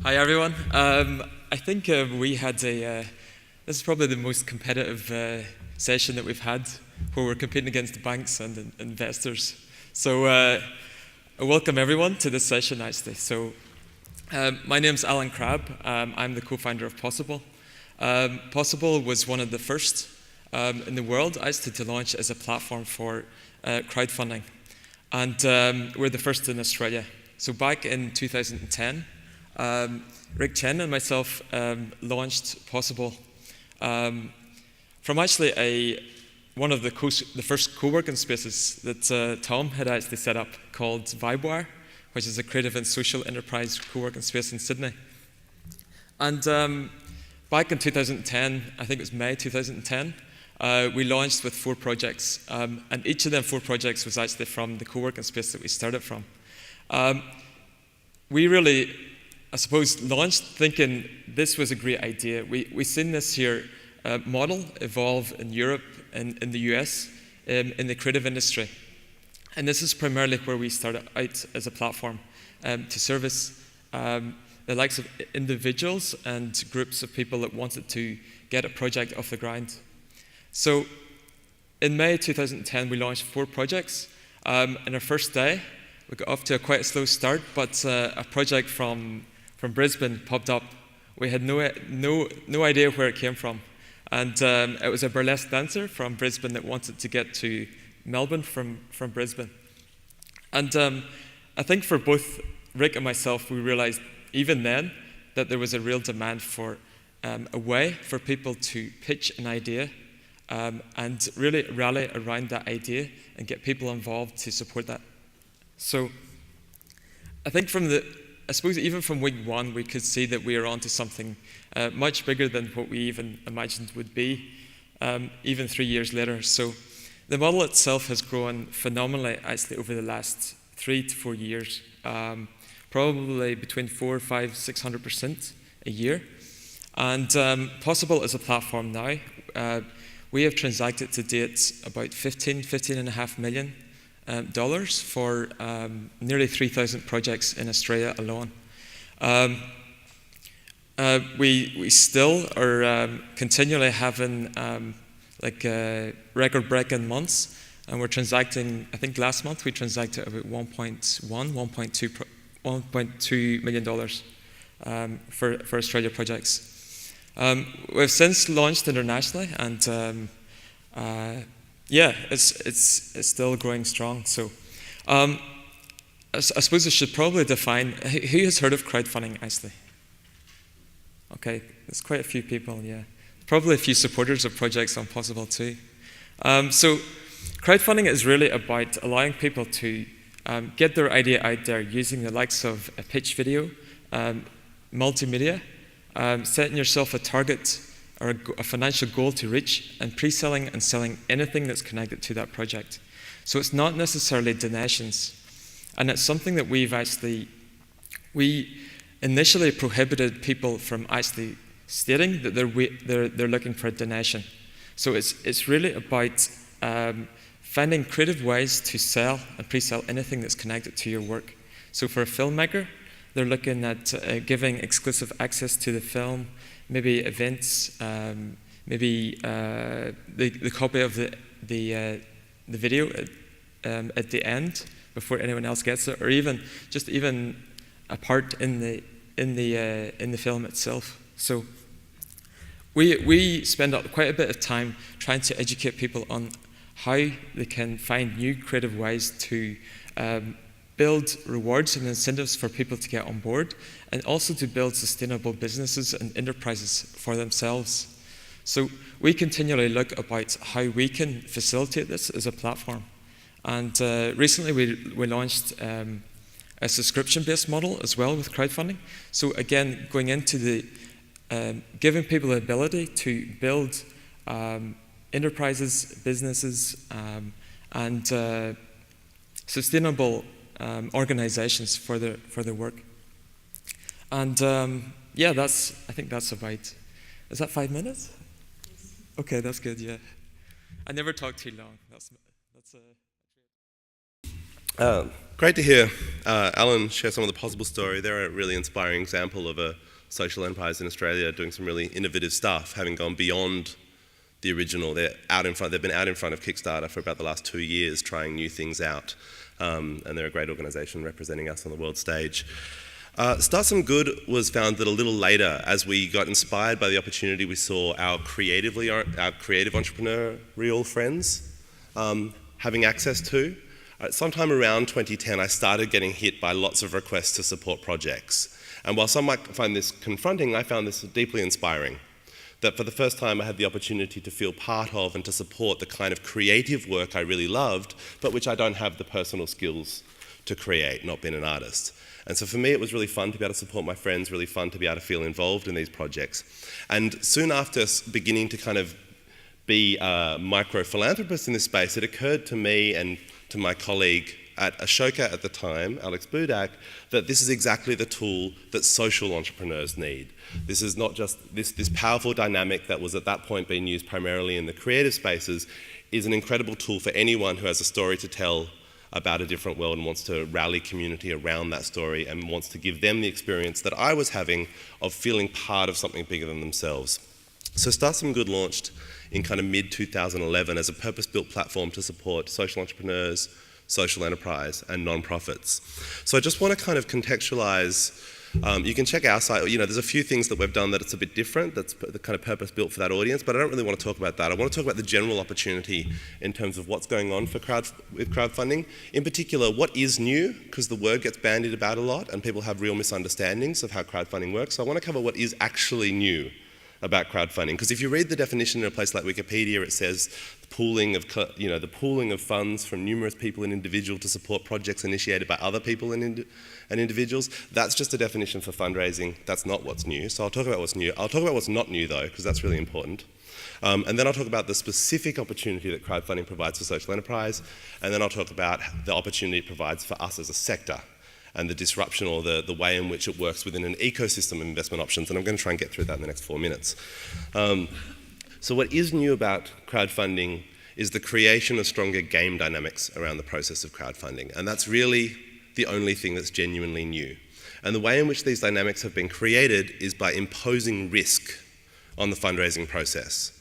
Hi everyone. I think we had this is probably the most competitive session that we've had, where we're competing against the banks and investors. So I welcome everyone to this session actually. So my name's Alan Crabbe. I'm the co-founder of Pozible. Pozible was one of the first in the world actually to launch as a platform for crowdfunding. And we're the first in Australia. So back in 2010, Rick Chen and myself launched Pozible from actually one of the first co-working spaces that Tom had actually set up called Vibewire, which is a creative and social enterprise co-working space in Sydney. And back in 2010, I think it was May 2010, we launched with 4 projects, and each of them 4 projects was actually from the co-working space that we started from. We really, I suppose, launched thinking this was a great idea. We seen this here model evolve in Europe and in the US in the creative industry. And this is primarily where we started out as a platform to service the likes of individuals and groups of people that wanted to get a project off the ground. So in May 2010, we launched 4 projects. In our first day, we got off to quite a slow start, but a project from Brisbane popped up. We had no idea where it came from. And it was a burlesque dancer from Brisbane that wanted to get to Melbourne from Brisbane. And I think for both Rick and myself, we realized even then that there was a real demand for a way for people to pitch an idea and really rally around that idea and get people involved to support that. So I think I suppose even from week 1, we could see that we are onto something much bigger than what we even imagined would be, even 3 years later. So the model itself has grown phenomenally actually over the last 3 to 4 years, probably between 400, 500, 600% a year. And Pozible as a platform now, we have transacted to date about $15.5 million for nearly 3,000 projects in Australia alone. We still are continually having record-breaking months, and we're transacting. I think last month we transacted about $1.2 million for Australia projects. We've since launched internationally, and it's still growing strong. So I suppose I should probably define, who has heard of crowdfunding actually? Okay, there's quite a few people, yeah. Probably a few supporters of projects on Pozible too. So crowdfunding is really about allowing people to get their idea out there using the likes of a pitch video, multimedia, setting yourself a target or a financial goal to reach, and pre-selling and selling anything that's connected to that project. So it's not necessarily donations. And it's something that we initially prohibited people from actually stating that they're looking for a donation. So it's really about finding creative ways to sell and pre-sell anything that's connected to your work. So for a filmmaker, they're looking at giving exclusive access to the film, maybe events, maybe the copy of the video at the end before anyone else gets it, or even a part in the film itself. So we spend quite a bit of time trying to educate people on how they can find new creative ways to build rewards and incentives for people to get on board, and also to build sustainable businesses and enterprises for themselves. So we continually look about how we can facilitate this as a platform. And recently we launched a subscription-based model as well with crowdfunding. So again, going into the giving people the ability to build enterprises, businesses, and sustainable organizations for their work. And I think that's about, is that 5 minutes? Yes. Okay, that's good, yeah. I never talk too long. Great to hear Alan share some of the Pozible story. They're a really inspiring example of a social enterprise in Australia doing some really innovative stuff, having gone beyond the original. They've been out in front of Kickstarter for about the last 2 years trying new things out. And they're a great organisation representing us on the world stage. Start Some Good was founded a little later as we got inspired by the opportunity we saw our creative entrepreneurial friends having access to. Sometime around 2010, I started getting hit by lots of requests to support projects. And while some might find this confronting, I found this deeply inspiring. That for the first time, I had the opportunity to feel part of and to support the kind of creative work I really loved, but which I don't have the personal skills to create, not being an artist. And so for me, it was really fun to be able to support my friends, really fun to be able to feel involved in these projects. And soon after beginning to kind of be a micro-philanthropist in this space, it occurred to me and to my colleague at Ashoka at the time, Alex Budak, that this is exactly the tool that social entrepreneurs need. This is not just this powerful dynamic that was at that point being used primarily in the creative spaces, is an incredible tool for anyone who has a story to tell about a different world and wants to rally community around that story and wants to give them the experience that I was having of feeling part of something bigger than themselves. So Start Some Good launched in kind of mid-2011 as a purpose-built platform to support social entrepreneurs, social enterprise, and non-profits. So I just want to kind of contextualize, you can check our site, there's a few things that we've done that it's a bit different, that's the kind of purpose-built for that audience, but I don't really want to talk about that. I want to talk about the general opportunity in terms of what's going on with crowdfunding. In particular, what is new, because the word gets bandied about a lot and people have real misunderstandings of how crowdfunding works. So I want to cover what is actually new about crowdfunding, because if you read the definition in a place like Wikipedia, it says the pooling of funds from numerous people and individuals to support projects initiated by other people and individuals. That's just a definition for fundraising. That's not what's new. So I'll talk about what's new. I'll talk about what's not new though, because that's really important. And then I'll talk about the specific opportunity that crowdfunding provides for social enterprise, and then I'll talk about the opportunity it provides for us as a sector, and the disruption or the way in which it works within an ecosystem of investment options. And I'm going to try and get through that in the next 4 minutes. So what is new about crowdfunding is the creation of stronger game dynamics around the process of crowdfunding. And that's really the only thing that's genuinely new. And the way in which these dynamics have been created is by imposing risk on the fundraising process.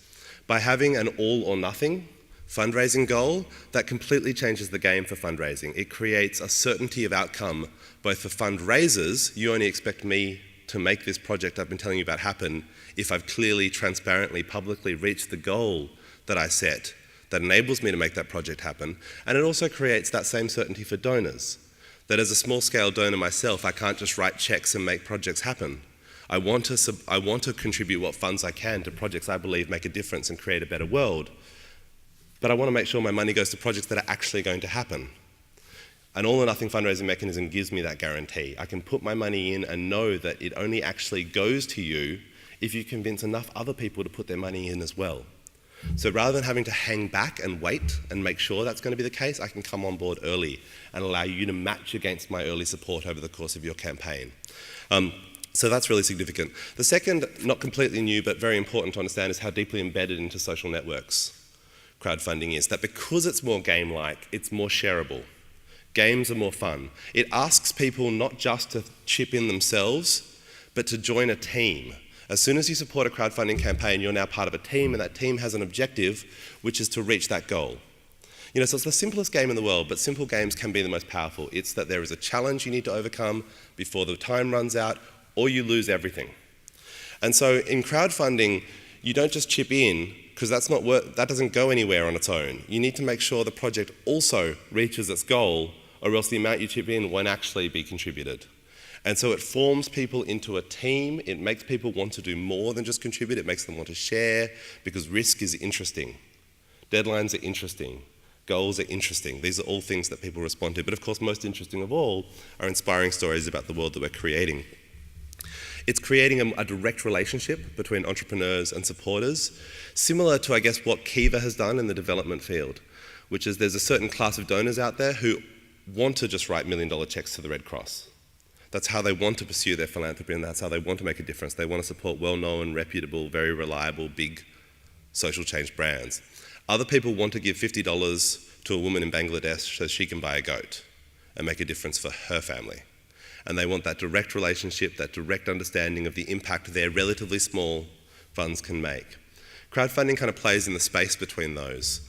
By having an all or nothing fundraising goal, that completely changes the game for fundraising. It creates a certainty of outcome, both for fundraisers. You only expect me to make this project I've been telling you about happen if I've clearly, transparently, publicly reached the goal that I set that enables me to make that project happen. And it also creates that same certainty for donors, that as a small-scale donor myself, I can't just write checks and make projects happen. I want to contribute what funds I can to projects I believe make a difference and create a better world. But I want to make sure my money goes to projects that are actually going to happen. An all or nothing fundraising mechanism gives me that guarantee. I can put my money in and know that it only actually goes to you if you convince enough other people to put their money in as well. So rather than having to hang back and wait and make sure that's going to be the case, I can come on board early and allow you to match against my early support over the course of your campaign. So that's really significant. The second, not completely new, but very important to understand, is how deeply embedded into social networks crowdfunding is. That because it's more game-like, it's more shareable. Games are more fun. It asks people not just to chip in themselves, but to join a team. As soon as you support a crowdfunding campaign, you're now part of a team, and that team has an objective, which is to reach that goal. So it's the simplest game in the world, but simple games can be the most powerful. It's that there is a challenge you need to overcome before the time runs out, or you lose everything. And so in crowdfunding, you don't just chip in, because that doesn't go anywhere on its own. You need to make sure the project also reaches its goal, or else the amount you chip in won't actually be contributed. And so it forms people into a team. It makes people want to do more than just contribute. It makes them want to share, because risk is interesting. Deadlines are interesting. Goals are interesting. These are all things that people respond to. But of course, most interesting of all are inspiring stories about the world that we're creating. It's creating a direct relationship between entrepreneurs and supporters, similar to, I guess, what Kiva has done in the development field, which is there's a certain class of donors out there who want to just write $1 million checks to the Red Cross. That's how they want to pursue their philanthropy, and that's how they want to make a difference. They want to support well-known, reputable, very reliable, big social change brands. Other people want to give $50 to a woman in Bangladesh so she can buy a goat. and make a difference for her family. And they want that direct relationship, that direct understanding of the impact their relatively small funds can make. Crowdfunding kind of plays in the space between those,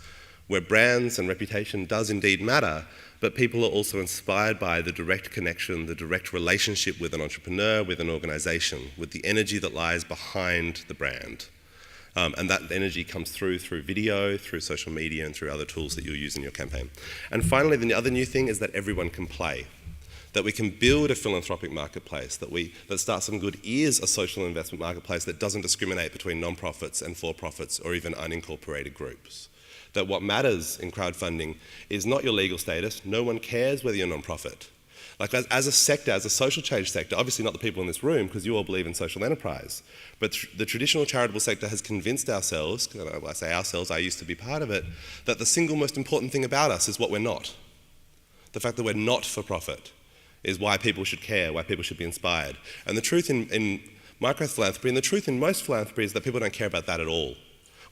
where brands and reputation does indeed matter, but people are also inspired by the direct connection, the direct relationship with an entrepreneur, with an organisation, with the energy that lies behind the brand. And that energy comes through video, through social media, and through other tools that you'll use in your campaign. And finally, the other new thing is that everyone can play. That we can build a philanthropic marketplace, that Start Some Good is a social investment marketplace that doesn't discriminate between non-profits and for-profits or even unincorporated groups. That what matters in crowdfunding is not your legal status. No one cares whether you're non-profit. Like as a sector, as a social change sector, obviously not the people in this room because you all believe in social enterprise, but the traditional charitable sector has convinced ourselves, when I say ourselves, I used to be part of it, that the single most important thing about us is what we're not. The fact that we're not for profit is why people should care, why people should be inspired. And the truth in micro-philanthropy, and the truth in most philanthropy, is that people don't care about that at all.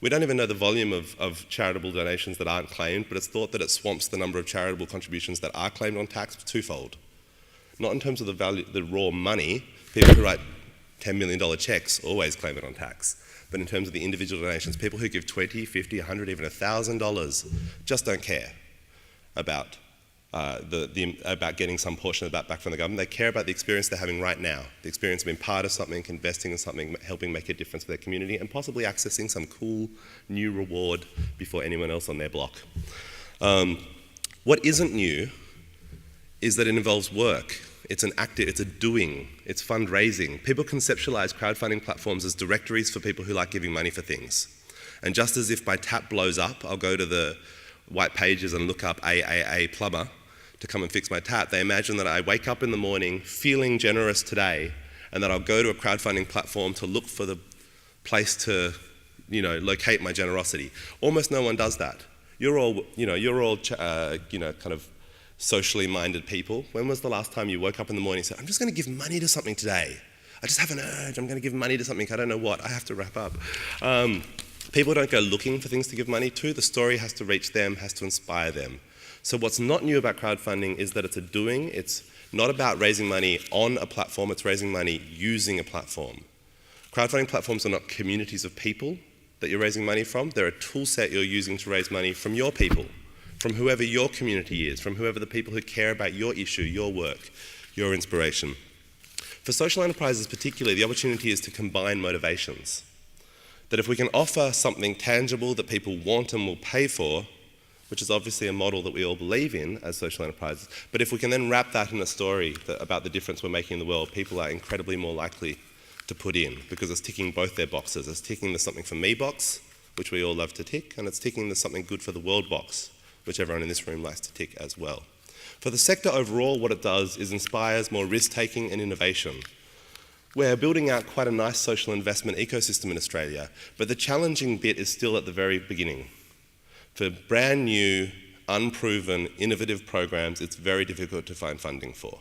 We don't even know the volume of charitable donations that aren't claimed, but it's thought that it swamps the number of charitable contributions that are claimed on tax twofold. Not in terms of the value, the raw money. People who write $10 million checks always claim it on tax. But in terms of the individual donations, people who give $20, $50, $100, even $1,000 just don't care about about getting some portion of that back from the government. They care about the experience they're having right now, the experience of being part of something, investing in something, helping make a difference for their community, and possibly accessing some cool new reward before anyone else on their block. What isn't new is that it involves work. It's an active, it's a doing, it's fundraising. People conceptualize crowdfunding platforms as directories for people who like giving money for things. And just as if my tap blows up, I'll go to the white pages and look up AAA plumber to come and fix my tap. They imagine that I wake up in the morning feeling generous today, and that I'll go to a crowdfunding platform to look for the place to, locate my generosity. Almost no one does that. You're all kind of socially minded people. When was the last time you woke up in the morning and said, I'm just going to give money to something today? I just have an urge, I'm going to give money to something, I don't know what, I have to wrap up. People don't go looking for things to give money to. The story has to reach them, has to inspire them. So what's not new about crowdfunding is that it's a doing. It's not about raising money on a platform, it's raising money using a platform. Crowdfunding platforms are not communities of people that you're raising money from. They're a tool set you're using to raise money from your people, from whoever your community is, from whoever the people who care about your issue, your work, your inspiration. For social enterprises particularly, the opportunity is to combine motivations. That if we can offer something tangible that people want and will pay for, which is obviously a model that we all believe in as social enterprises, but if we can then wrap that in a story about the difference we're making in the world, people are incredibly more likely to put in, because it's ticking both their boxes. It's ticking the something for me box, which we all love to tick, and it's ticking the something good for the world box, which everyone in this room likes to tick as well. For the sector overall, what it does is inspires more risk-taking and innovation. We're building out quite a nice social investment ecosystem in Australia, but the challenging bit is still at the very beginning. For brand new, unproven, innovative programs, it's very difficult to find funding for.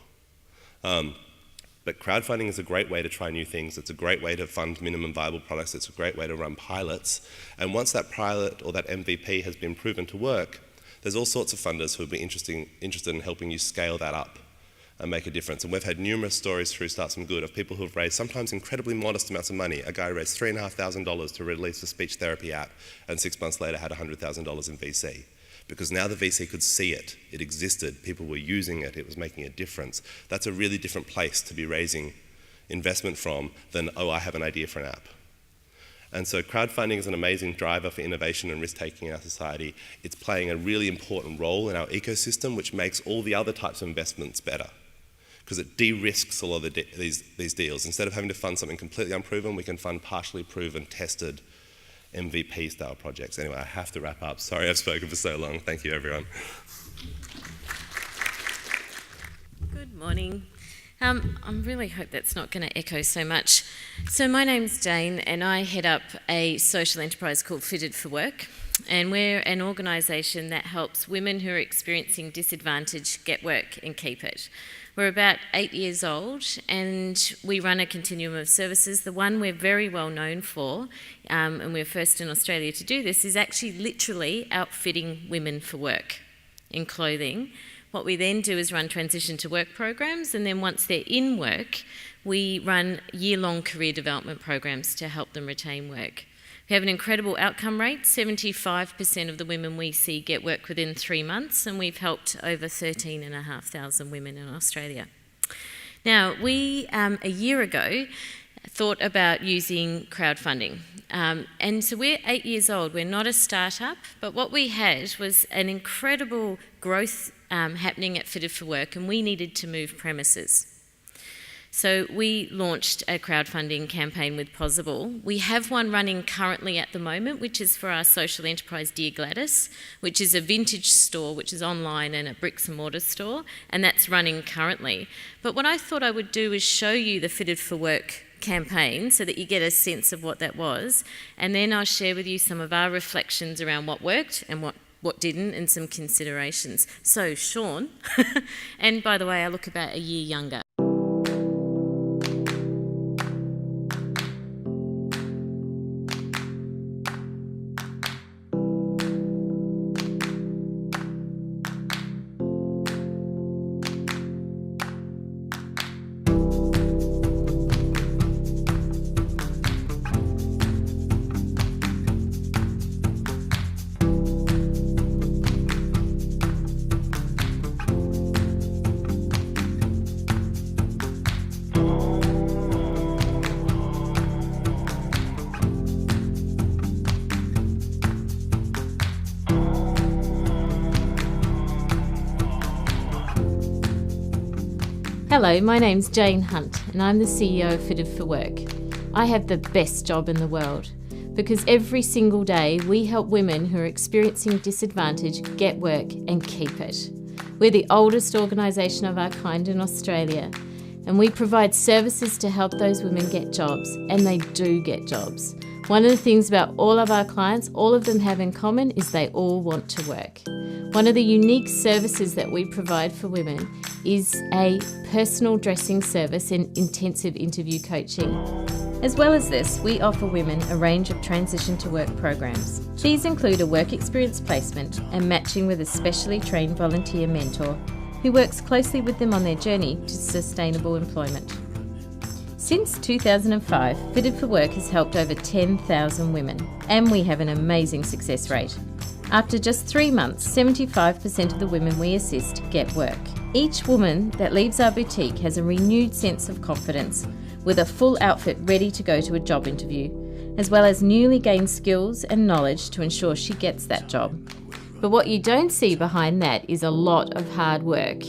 But crowdfunding is a great way to try new things. It's a great way to fund minimum viable products. It's a great way to run pilots. And once that pilot or that MVP has been proven to work, there's all sorts of funders who will be interested in helping you scale that up and make a difference. And we've had numerous stories through Start Some Good of people who have raised sometimes incredibly modest amounts of money. A guy raised $3,500 to release a speech therapy app, and 6 months later had $100,000 in VC. Because now the VC could see it. It existed. People were using it. It was making a difference. That's a really different place to be raising investment from than, I have an idea for an app. And so crowdfunding is an amazing driver for innovation and risk-taking in our society. It's playing a really important role in our ecosystem, which makes all the other types of investments better, because it de-risks a lot of these deals. Instead of having to fund something completely unproven, we can fund partially proven, tested, MVP-style projects. Anyway, I have to wrap up. Sorry I've spoken for so long. Thank you, everyone. Good morning. I really hope that's not going to echo so much. So my name's Jane, and I head up a social enterprise called Fitted for Work. And we're an organisation that helps women who are experiencing disadvantage get work and keep it. We're about 8 years old, and we run a continuum of services. The one we're very well known for, and we're first in Australia to do this, is actually literally outfitting women for work in clothing What we then do is run transition to work programs, and then once they're in work, we run year-long career development programs to help them retain work. We have an incredible outcome rate. 75% of the women we see get work within 3 months, and we've helped over 13,500 women in Australia. Now, we, a year ago, thought about using crowdfunding. And so we're 8 years old. We're not a startup, but what we had was an incredible growth happening at Fitted for Work, and we needed to move premises. So we launched a crowdfunding campaign with Pozible. We have one running currently at the moment, which is for our social enterprise, Dear Gladys, which is a vintage store, which is online and a bricks and mortar store, and that's running currently. But what I thought I would do is show you the Fitted for Work campaign so that you get a sense of what that was, and then I'll share with you some of our reflections around what worked and what didn't, and some considerations. So, Sean, and by the way, I look about a year younger. Hello, my name's Jane Hunt and I'm the CEO of Fitted for Work. I have the best job in the world because every single day we help women who are experiencing disadvantage get work and keep it. We're the oldest organisation of our kind in Australia, and we provide services to help those women get jobs, and they do get jobs. One of the things about all of our clients, all of them have in common, is they all want to work. One of the unique services that we provide for women is a personal dressing service and intensive interview coaching. As well as this, we offer women a range of transition to work programs. These include a work experience placement and matching with a specially trained volunteer mentor who works closely with them on their journey to sustainable employment. Since 2005, Fitted for Work has helped over 10,000 women, and we have an amazing success rate. After just 3 months, 75% of the women we assist get work. Each woman that leaves our boutique has a renewed sense of confidence, with a full outfit ready to go to a job interview, as well as newly gained skills and knowledge to ensure she gets that job. But what you don't see behind that is a lot of hard work.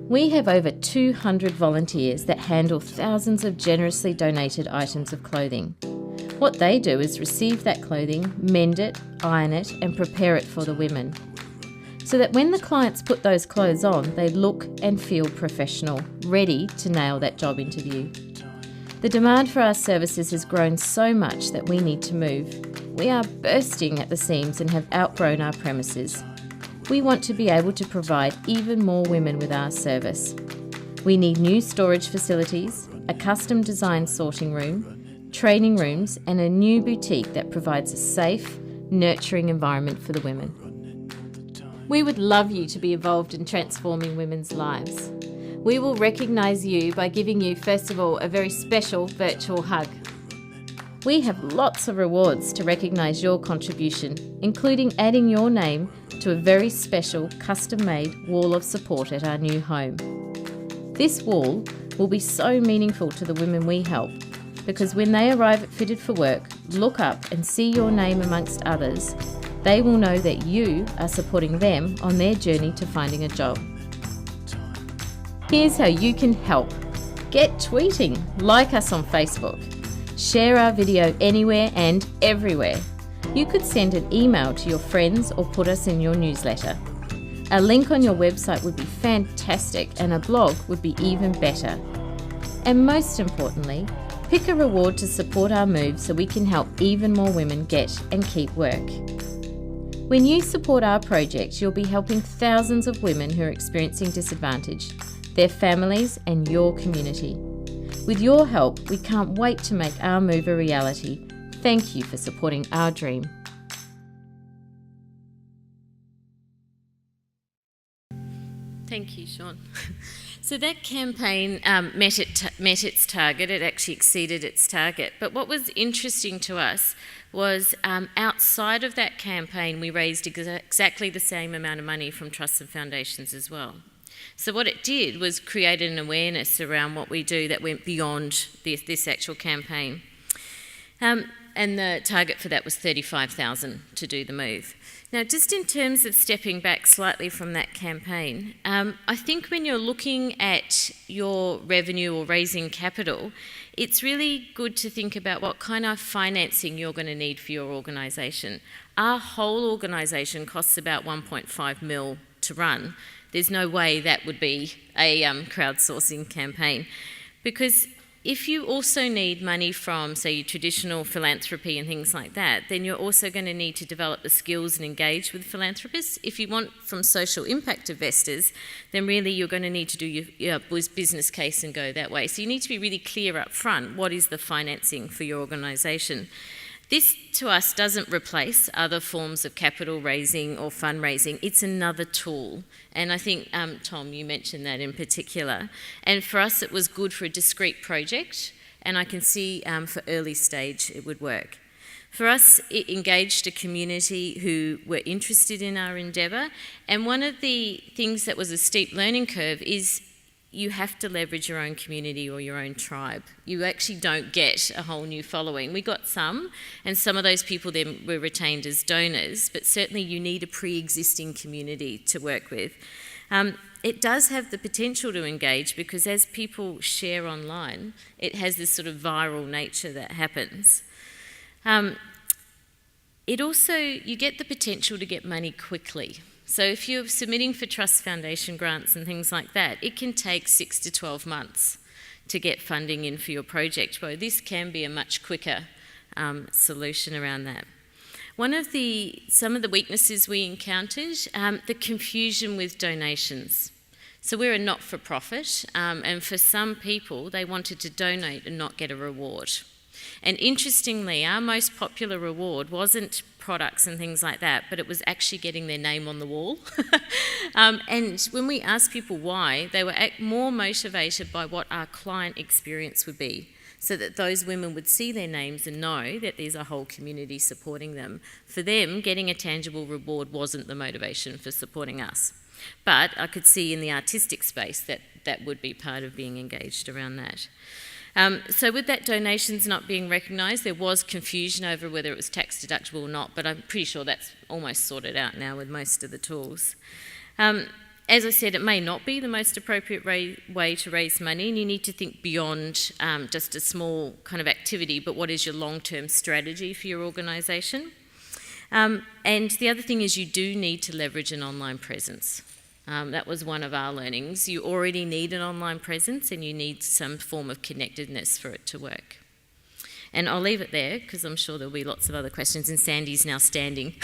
We have over 200 volunteers that handle thousands of generously donated items of clothing. What they do is receive that clothing, mend it, iron it, and prepare it for the women, so that when the clients put those clothes on, they look and feel professional, ready to nail that job interview. The demand for our services has grown so much that we need to move. We are bursting at the seams and have outgrown our premises. We want to be able to provide even more women with our service. We need new storage facilities, a custom designed sorting room, training rooms, and a new boutique that provides a safe, nurturing environment for the women. We would love you to be involved in transforming women's lives. We will recognise you by giving you, first of all, a very special virtual hug. We have lots of rewards to recognise your contribution, including adding your name to a very special custom-made wall of support at our new home. This wall will be so meaningful to the women we help, because when they arrive at Fitted for Work, look up and see your name amongst others, they will know that you are supporting them on their journey to finding a job. Here's how you can help. Get tweeting, like us on Facebook, share our video anywhere and everywhere. You could send an email to your friends or put us in your newsletter. A link on your website would be fantastic, and a blog would be even better. And most importantly, pick a reward to support our move so we can help even more women get and keep work. When you support our project, you'll be helping thousands of women who are experiencing disadvantage, their families, and your community. With your help, we can't wait to make our move a reality. Thank you for supporting our dream. Thank you, Sean. So that campaign met its target. It actually exceeded its target. But what was interesting to us was outside of that campaign, we raised exactly the same amount of money from trusts and foundations as well. So what it did was create an awareness around what we do that went beyond this actual campaign. And the target for that was $35,000 to do the move. Now, just in terms of stepping back slightly from that campaign, I think when you're looking at your revenue or raising capital, it's really good to think about what kind of financing you're going to need for your organisation. Our whole organisation costs about 1.5 mil to run. There's no way that would be a crowdsourcing campaign, because if you also need money from, say, your traditional philanthropy and things like that, then you're also going to need to develop the skills and engage with philanthropists. If you want from social impact investors, then really you're going to need to do your business case and go that way. So you need to be really clear up front, what is the financing for your organisation? This, to us, doesn't replace other forms of capital raising or fundraising. It's another tool. And I think, Tom, you mentioned that in particular. And for us, it was good for a discrete project. And I can see for early stage, it would work. For us, it engaged a community who were interested in our endeavour. And one of the things that was a steep learning curve is you have to leverage your own community or your own tribe. You actually don't get a whole new following. We got some, and some of those people then were retained as donors, but certainly you need a pre-existing community to work with. It does have the potential to engage, because as people share online, it has this sort of viral nature that happens. It also, you get the potential to get money quickly. So if you're submitting for trust foundation grants and things like that, it can take 6 to 12 months to get funding in for your project. Well, this can be a much quicker solution around that. Some of the weaknesses we encountered, the confusion with donations. So we're a not-for-profit, and for some people, they wanted to donate and not get a reward. And interestingly, our most popular reward wasn't products and things like that, but it was actually getting their name on the wall. And when we asked people why, they were more motivated by what our client experience would be, so that those women would see their names and know that there's a whole community supporting them. For them, getting a tangible reward wasn't the motivation for supporting us. But I could see in the artistic space that that would be part of being engaged around that. So with that donations not being recognised, there was confusion over whether it was tax deductible or not, but I'm pretty sure that's almost sorted out now with most of the tools. As I said, it may not be the most appropriate way to raise money, and you need to think beyond just a small kind of activity, but what is your long-term strategy for your organisation? And the other thing is you do need to leverage an online presence. That was one of our learnings. You already need an online presence, and you need some form of connectedness for it to work. And I'll leave it there, because I'm sure there'll be lots of other questions, and Sandy's now standing.